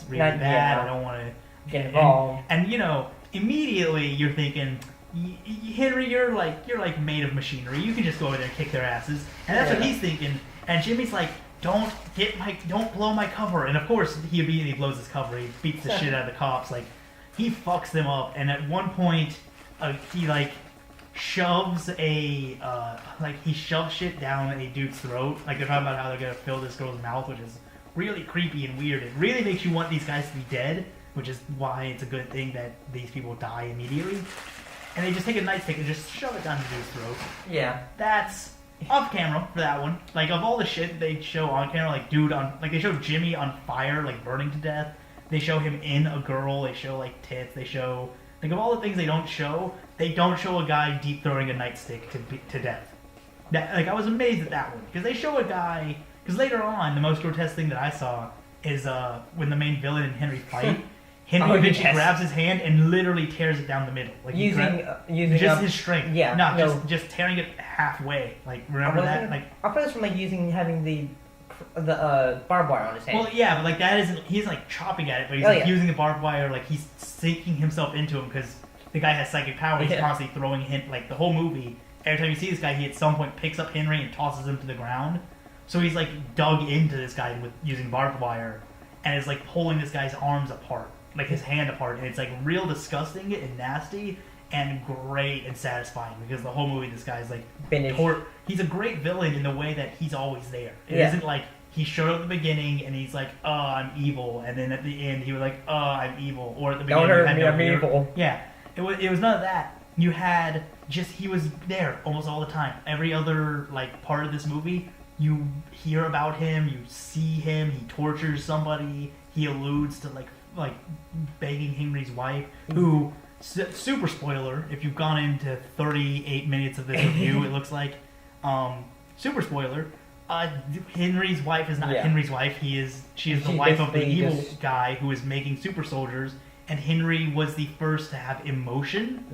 really bad. Yeah. I don't want to get involved. And immediately you're thinking, Henry, you're like made of machinery. You can just go over there and kick their asses, and that's what he's thinking. And Jimmy's like, don't blow my cover. And of course, he immediately blows his cover. He beats the shit out of the cops. Like, he fucks them up. And at one point, he shoves shit down a dude's throat. Like, they're talking about how they're gonna fill this girl's mouth, which is really creepy and weird. It really makes you want these guys to be dead, which is why it's a good thing that these people die immediately. And they just take a nightstick and just shove it down the dude's throat. Yeah. That's off camera for that one. Like, of all the shit they show on camera, they show Jimmy on fire, like burning to death. They show him in a girl. They show like tits. They show of all the things they don't show a guy deep throwing a nightstick to death. I was amazed at that one because they show a guy. Because later on, the most grotesque thing that I saw is when the main villain and Henry fight. Henry eventually grabs his hand and literally tears it down the middle, like using just his strength. Yeah, just tearing it halfway. Like remember that? I thought it was from having the barbed wire on his hand. Well, yeah, but like that isn't. He's like chopping at it, but he's using the barbed wire. Like he's sinking himself into him because the guy has psychic power. He's constantly throwing him. Like the whole movie, every time you see this guy, he at some point picks up Henry and tosses him to the ground. So he's like dug into this guy with using barbed wire, and is like pulling this guy's arms apart. Like his hand apart, and it's like real disgusting and nasty and great and satisfying because the whole movie this guy's like he's a great villain in the way that he's always there. It isn't like he showed up at the beginning and he's like, I'm evil, and then at the end he was like, I'm evil, or at the beginning don't hurt me, I'm evil. Yeah, it was none of that. You had he was there almost all the time. Every other like part of this movie, you hear about him, you see him, he tortures somebody, he alludes to like begging Henry's wife, who super spoiler. If you've gone into 38 minutes of this review, it looks like super spoiler. Henry's wife is not Henry's wife. She is the wife of the evil guy who is making super soldiers, and Henry was the first to have emotion,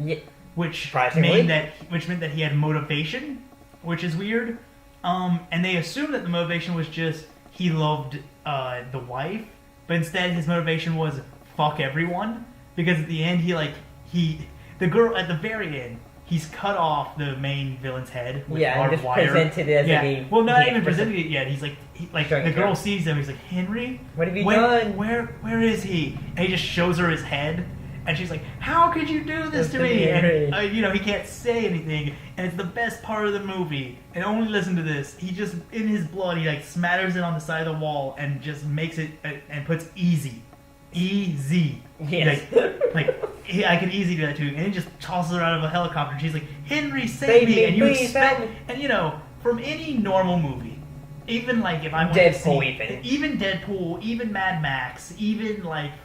which meant that he had motivation, which is weird. And they assumed that the motivation was just he loved the wife, but instead his motivation was fuck everyone, because at the end the girl at the very end, he's cut off the main villain's head with barbed wire. Presented it as a well, not even presented it yet. He's the girl sees him. He's like, Henry, what have you done? Where is he? And he just shows her his head, and she's like, how could you do this to me? And he can't say anything, and it's the best part of the movie. And only listen to this. He just in his blood, he smatters it on the side of the wall and just makes it and puts easy. Yes. I can easily do that too. And he just tosses her out of a helicopter. And she's like, Henry, save me! And you expect, and from any normal movie, even if I want to see, even Deadpool, even Mad Max, even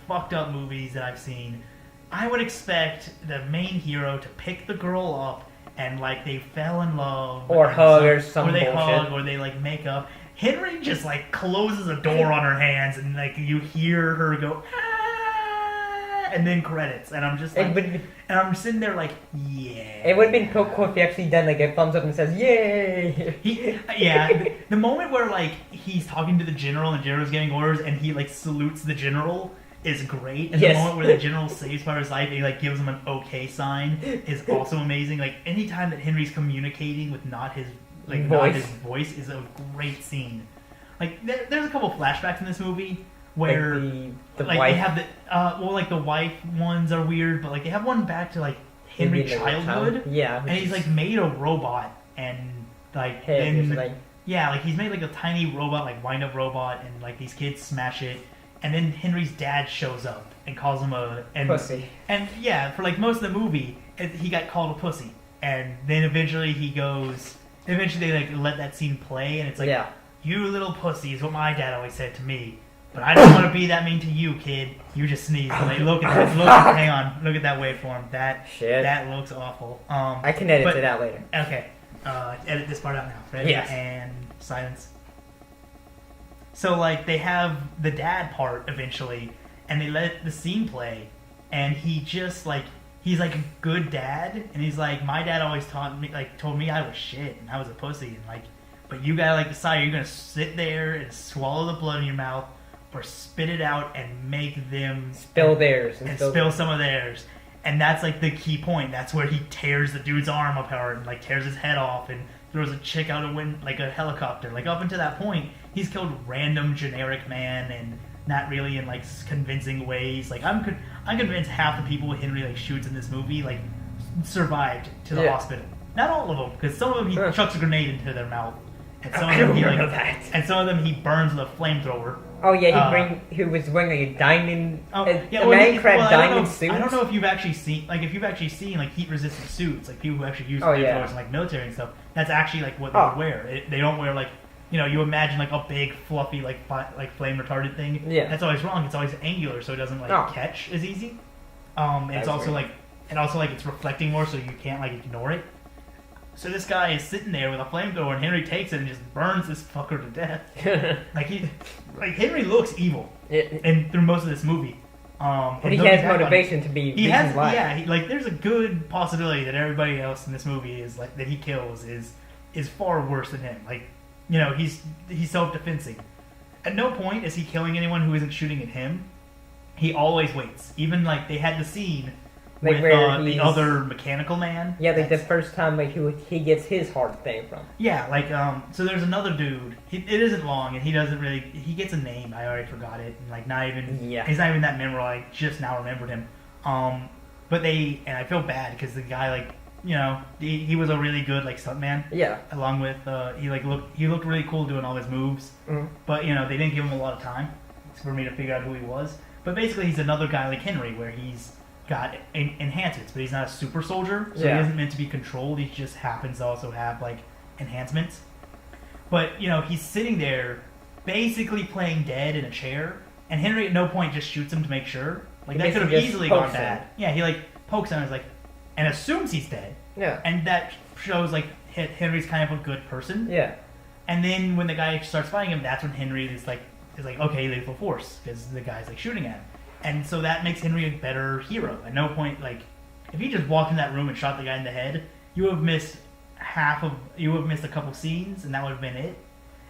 fucked up movies that I've seen, I would expect the main hero to pick the girl up and they fell in love, or hug, or some bullshit, hug, or they make up. Henry just closes a door on her hands, and you hear her go, ah, and then credits, and I'm just and I'm sitting there yeah. It would have been cool if he actually done a thumbs up and says, yay. The moment where he's talking to the general and the general's giving orders, and he salutes the general is great, and the moment where the general saves by his life and he gives him an okay sign is also amazing. Anytime that Henry's communicating with not his voice is a great scene. There's a couple flashbacks in this movie where the wife. They have the wife ones are weird, but they have one back to Henry's childhood. And he's made a robot, and he's made a tiny robot, wind up robot, and these kids smash it, and then Henry's dad shows up and calls him a pussy. And for most of the movie, he got called a pussy, and then eventually they let that scene play, and it's you little pussy is what my dad always said to me, but I don't want to be that mean to you, kid. You just sneezed. Look at that. Hang on, look at that waveform. That looks awful. I can edit it out later. Okay, edit this part out now. Ready? Yes. And silence. So they have the dad part eventually, and they let the scene play, and he just he's a good dad, and he's my dad always told me I was shit and I was a pussy, and but you gotta decide, you're gonna sit there and swallow the blood in your mouth, or spit it out and make them spill theirs and spill some of theirs. And that's the key point. That's where he tears the dude's arm apart and tears his head off and throws a chick out a helicopter. Up until that point, he's killed random generic man, and not really in convincing ways. I'm convinced half the people Henry shoots in this movie survived to the hospital. Not all of them, because some of them he chucks a grenade into their mouth, and some of them and some of them he burns with a flamethrower. Oh yeah, he was wearing a diamond. Diamond suit. I don't know if you've actually seen heat resistant suits, people who actually use flamethrowers in military and stuff. That's actually what they would wear. They don't wear you imagine a big fluffy flame retardant thing. Yeah. That's always wrong. It's always angular, so it doesn't catch as easy. It's also it's reflecting more, so you can't ignore it. So this guy is sitting there with a flamethrower, and Henry takes it and just burns this fucker to death. Henry looks evil, and through most of this movie. But he has motivation to be. He has, there's a good possibility that everybody else in this movie is that he kills is far worse than him. He's self-defensing. At no point is he killing anyone who isn't shooting at him. He always waits. Even they had the scene with the other mechanical man. Yeah, the first time he gets his heart thing from. Yeah, so there's another dude. It isn't long, and he doesn't really. He gets a name. I already forgot it. And not even. Yeah. He's not even that memorable. I just now remembered him. But and I feel bad because the guy he was a really good stuntman. Yeah. Along with he looked really cool doing all his moves. Mm-hmm. But they didn't give him a lot of time for me to figure out who he was. But basically, he's another guy like Henry, where he's got enhancements, but he's not a super soldier, so he isn't meant to be controlled. He just happens to also have enhancements. But he's sitting there, basically playing dead in a chair, and Henry at no point just shoots him to make sure. That could have easily gone bad. Yeah, he pokes him and assumes he's dead. Yeah. And that shows like Henry's kind of a good person. Yeah. And then when the guy starts fighting him, that's when Henry is like okay, lethal force, because the guy's like shooting at him. And so that makes Henry a better hero. At no point, like, if he just walked in that room and shot the guy in the head, you would have missed a couple scenes, and that would have been it.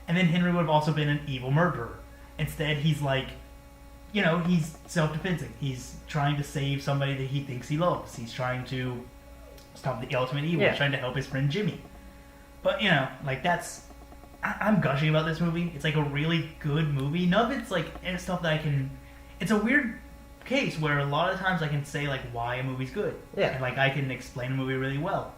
And then Henry would have also been an evil murderer. Instead, he's like, he's self-defensing. He's trying to save somebody that he thinks he loves. He's trying to stop the ultimate evil. Yeah. He's trying to help his friend Jimmy. But, that's... I'm gushing about this movie. It's like a really good movie. None of it's like stuff that I can... It's a weird case where a lot of times I can say like why a movie's good. Yeah. And like I can explain a movie really well.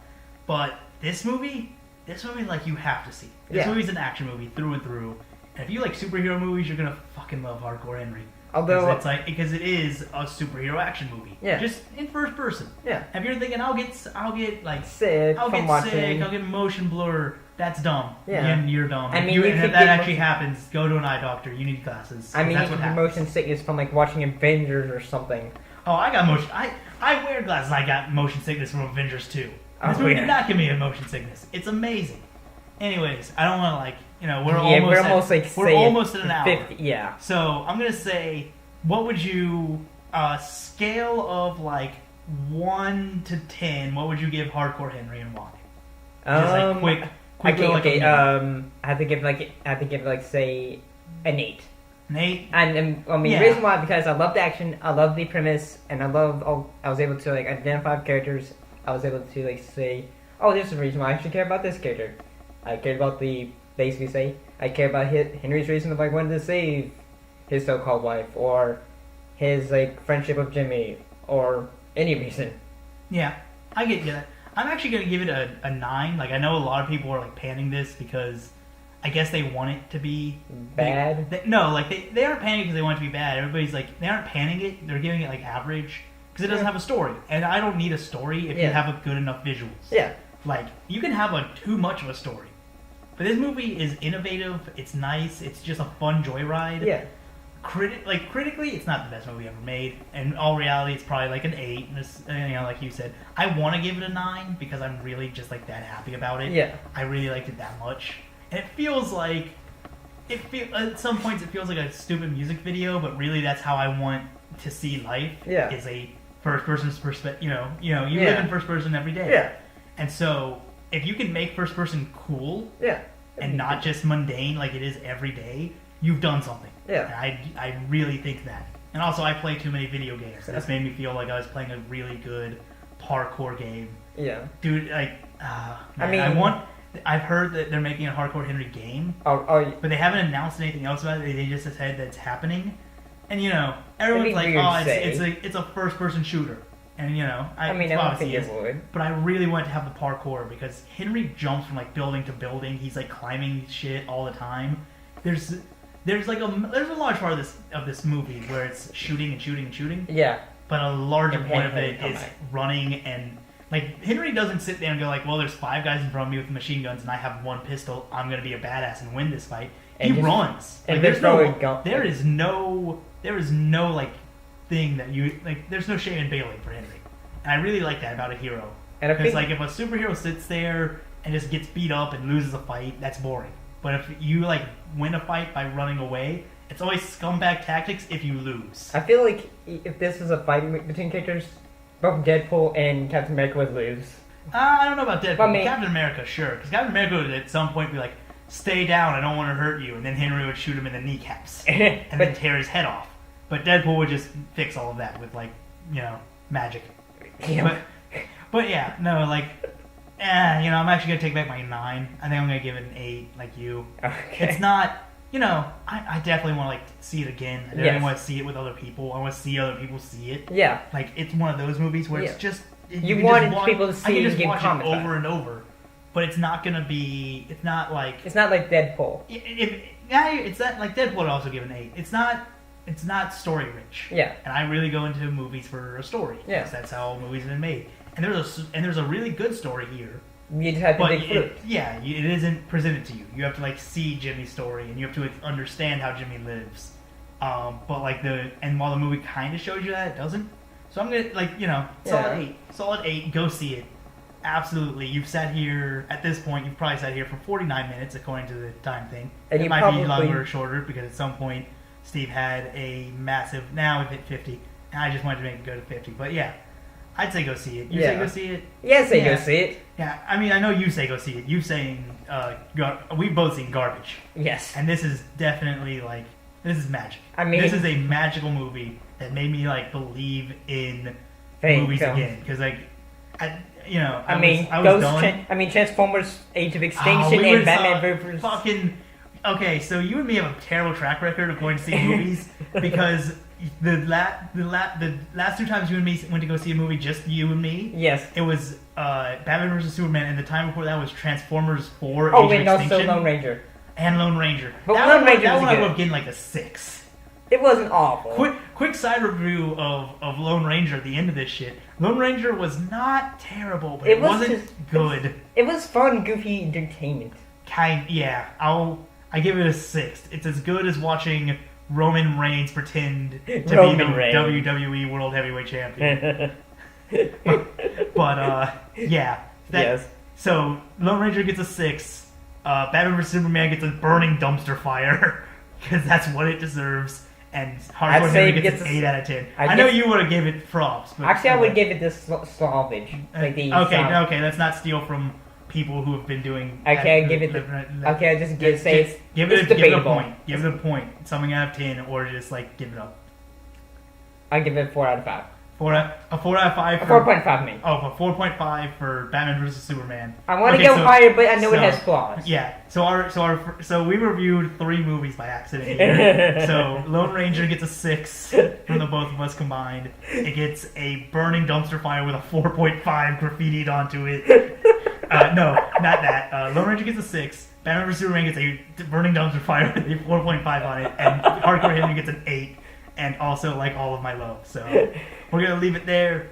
But this movie like you have to see. This movie's an action movie through and through. And if you like superhero movies, you're gonna fucking love Hardcore Henry. Although because it is a superhero action movie. Yeah. Just in first person. Yeah. If you're thinking I'll get like sick, I'll get watching. sick, I'll get motion blur. That's dumb. Yeah. And you're dumb. I mean, if that actually happens, go to an eye doctor. You need glasses. I mean, that's you what can get happens. motion sickness from like watching Avengers or something. Oh, I got motion. I wear glasses. I got motion sickness from Avengers 2. This movie did not give me a motion sickness. It's amazing. Anyways, I don't want to we're almost at an hour. 50, yeah. So I'm gonna say, what would you scale of like 1 to 10? What would you give Hardcore Henry and why? Just like quick. I have to give like say an 8. An 8. And the reason why, because I love the action, I love the premise, and I was able to like identify characters. I was able to like say, oh, there's a reason why I should care about this character. I cared about I care about Henry's reason of like wanting to save his so-called wife, or his like friendship with Jimmy, or any reason. Yeah, I get that. I'm actually going to give it a 9. Like, I know a lot of people are, like, panning this because I guess they want it to be... Bad? They aren't panning because they want it to be bad. Everybody's like, they aren't panning it. They're giving it, like, average because it doesn't have a story. And I don't need a story if you have a good enough visuals. Yeah. Like, you can have too much of a story. But this movie is innovative. It's nice. It's just a fun joyride. Yeah. Critically, it's not the best movie ever made. In all reality, it's probably like an 8. And like you said, I want to give it a 9 because I'm really just like that happy about it. Yeah. I really liked it that much, and it feels like at some points it feels like a stupid music video, but really that's how I want to see life. Yeah. Is a first person's perspective. You live in first person every day. Yeah. And so if you can make first person cool. Yeah. And not just mundane like it is every day, you've done something. Yeah. And I really think that. And also, I play too many video games. This made me feel like I was playing a really good parkour game. Yeah. Dude, like, I've heard that they're making a Hardcore Henry game. But they haven't announced anything else about it. They just said that it's happening. And, everyone's like, it's a first-person shooter. And, I don't think it would. But I really want to have the parkour because Henry jumps from, like, building to building. He's, like, climbing shit all the time. There's a large part of this movie where it's shooting and shooting and shooting. Yeah. But a larger point of it is running, and like Henry doesn't sit there and go like, well, there's 5 guys in front of me with machine guns and I have 1 pistol. I'm gonna be a badass and win this fight. He runs. Like there is no like thing that you like. There's no shame in bailing for Henry, and I really like that about a hero. Because like if a superhero sits there and just gets beat up and loses a fight, that's boring. But if you like win a fight by running away, it's always scumbag tactics if you lose. I feel like if this was a fight between characters, both Deadpool and Captain America would lose. I don't know about Deadpool. Captain America, sure. Because Captain America would at some point be like, stay down, I don't want to hurt you. And then Henry would shoot him in the kneecaps. And then tear his head off. But Deadpool would just fix all of that with like, magic. Yeah. But yeah, no, like... I'm actually going to take back my 9. I think I'm going to give it an 8, like you. Okay. It's not, I definitely want to, like, see it again. I definitely want to see it with other people. I want to see other people see it. Yeah. Like, it's one of those movies where it's just... You wanted people to see it watch it over and over. But it's not going to be... It's not like... It's not like Deadpool. It's that, like, Deadpool would also give an 8. It's not story rich. Yeah. And I really go into movies for a story. Yeah. Because that's how movies have been made. And there's a really good story here. You just have to dig through. It isn't presented to you. You have to like see Jimmy's story, and you have to like, understand how Jimmy lives. But like while the movie kind of shows you that, it doesn't. So I'm gonna solid 8. Go see it. Absolutely. You've sat here at this point. You've probably sat here for 49 minutes according to the time thing. And it you might probably... be longer or shorter because at some point Steve had a massive. Now we've hit 50, and I just wanted to make it go to 50. But yeah, I'd say go see it. You say go see it. Yeah, say go see it. Yeah, I mean I know you say go see it. You saying we've both seen garbage. Yes. And this is definitely like this is magic. I mean, this is a magical movie that made me like believe in movies films. again because like Transformers: Age of Extinction and Batman vs. Fucking okay. So you and me have a terrible track record of going to see movies because the last 2 times you and me went to go see a movie, just you and me. Yes. It was Batman vs Superman, and the time before that was Transformers 4: Oh, Age and of Extinction. also Lone Ranger. And Lone Ranger. But that Lone Ranger that was one I good. would have given like a 6. It wasn't awful. Quick side review of Lone Ranger at the end of this shit. Lone Ranger was not terrible, but it wasn't good. It was fun, goofy entertainment. I give it a 6. It's as good as watching Roman Reigns pretend to be the WWE World Heavyweight Champion. Yes. So Lone Ranger gets a 6. Batman vs Superman gets a burning dumpster fire because that's what it deserves. And Hardcore Henry gets an 8 out of 10. I know you would have given it props. But actually, I would give it this salvage. Okay, let's not steal from people who have been doing. Okay, give it. Give it a point. Give it a point. Something out of 10, or just like give it up. I give it 4 out of 5. A 4 out of 5. 4.5 maybe. Oh, a 4.5 for Batman vs Superman. I want to go higher, but I know it has flaws. Yeah. So we reviewed 3 movies by accident here. So Lone Ranger gets a 6 from the both of us combined. It gets a burning dumpster fire with a 4.5 graffitied onto it. No, not that. Lone Ranger gets a 6. Batman vs Superman gets a burning dumpster fire with a 4.5 on it, and Hardcore Henry gets an 8. And also like all of my love. So we're gonna leave it there.